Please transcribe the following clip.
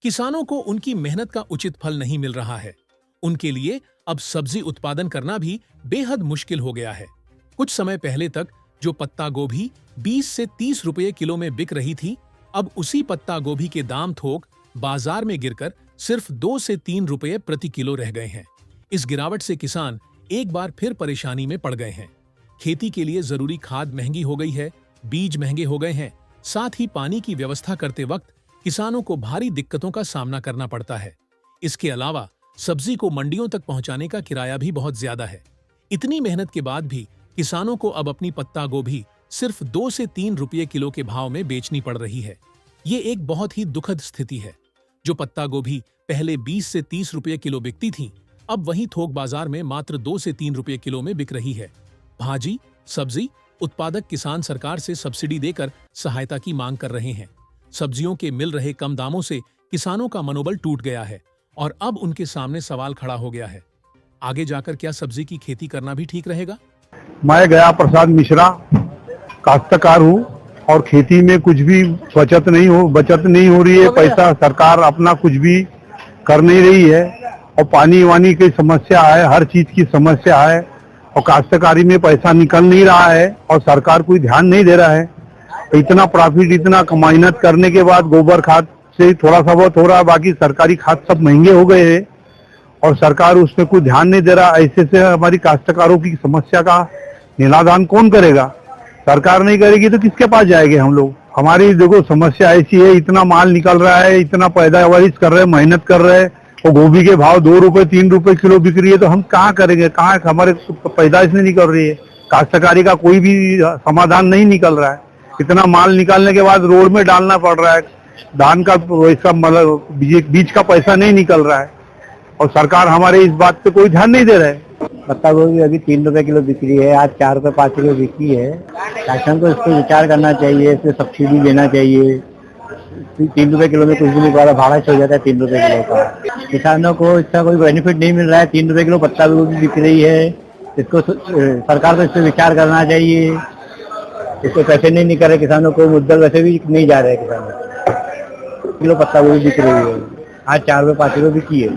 किसानों को उनकी मेहनत का उचित फल नहीं मिल रहा है। उनके लिए अब सब्जी उत्पादन करना भी बेहद मुश्किल हो गया है। कुछ समय पहले तक जो पत्ता गोभी 20 से 30 रुपये किलो में बिक रही थी, अब उसी पत्ता गोभी के दाम थोक बाजार में गिरकर सिर्फ 2 से 3 रुपये प्रति किलो रह गए हैं। इस गिरावट से किसान एक बार फिर परेशानी में पड़ गए हैं। खेती के लिए जरूरी खाद महंगी हो गई है, बीज महंगे हो गए हैं, साथ ही पानी की व्यवस्था करते वक्त किसानों को भारी दिक्कतों का सामना करना पड़ता है। इसके अलावा सब्जी को मंडियों तक पहुंचाने का किराया भी बहुत ज्यादा है। इतनी मेहनत के बाद भी किसानों को अब अपनी पत्ता गोभी सिर्फ 2 से 3 रुपये किलो के भाव में बेचनी पड़ रही है। ये एक बहुत ही दुखद स्थिति है। जो पत्ता गोभी पहले 20 से 30 रुपये किलो बिकती थी, अब वही थोक बाजार में मात्र 2 से 3 रुपये किलो में बिक रही है। भाजी, सब्जी उत्पादक किसान सरकार से सब्सिडी देकर सहायता की मांग कर रहे हैं। सब्जियों के मिल रहे कम दामों से किसानों का मनोबल टूट गया है और अब उनके सामने सवाल खड़ा हो गया है, आगे जाकर क्या सब्जी की खेती करना भी ठीक रहेगा? मैं गया प्रसाद मिश्रा काश्तकार हूँ और खेती में कुछ भी बचत नहीं हो रही है। पैसा सरकार अपना कुछ भी कर नहीं रही है और पानी वानी की समस्या है, हर चीज की समस्या है और काश्तकारी में पैसा निकल नहीं रहा है और सरकार कोई ध्यान नहीं दे रहा है। इतना प्रॉफिट, इतना मेहनत करने के बाद गोबर खाद से थोड़ा सा बहुत हो रहा है, बाकी सरकारी खाद सब महंगे हो गए हैं और सरकार उसमें कोई ध्यान नहीं दे रहा। ऐसे से हमारी काश्तकारों की समस्या का निराधान कौन करेगा? सरकार नहीं करेगी तो किसके पास जाएंगे हम लोग? हमारी देखो समस्या ऐसी है, इतना माल निकल रहा है, इतना पैदावार कर रहे हैं, मेहनत कर रहे हैं और गोभी के भाव 2 रुपए 3 रुपए किलो बिक रही है, तो हम कहाँ करेंगे? कहाँ हमारे पैदाइश नहीं निकल रही है, काश्तकारी का कोई भी समाधान नहीं निकल रहा है। इतना माल निकालने के बाद रोड में डालना पड़ रहा है, धान का इसका मतलब बीज का पैसा नहीं निकल रहा है और सरकार हमारे इस बात पे कोई ध्यान नहीं दे रहा है। पत्ता गोभी अभी 3 रुपए किलो बिक्री है, आज 4 रुपए 5 किलो बिक्री है। शासन को इस पर विचार करना चाहिए, इस पर सब्सिडी देना चाहिए। 3 रुपए किलो में कुछ भी नहीं पा रहा, भाड़ा हो जाता है 3 रुपए किलो का। किसानों को इसका कोई बेनिफिट नहीं मिल रहा है। 3 रुपए किलो पत्ता गोभी बिक रही है, इसको सरकार को इस पर विचार करना चाहिए। इसको पैसे नहीं निकल रहे किसानों को, मुद्दल वैसे भी नहीं जा रहे किसानों को। किलो पत्ता गोभी बिक रही है, आज 4 रुपए 5 किलो बिकी है।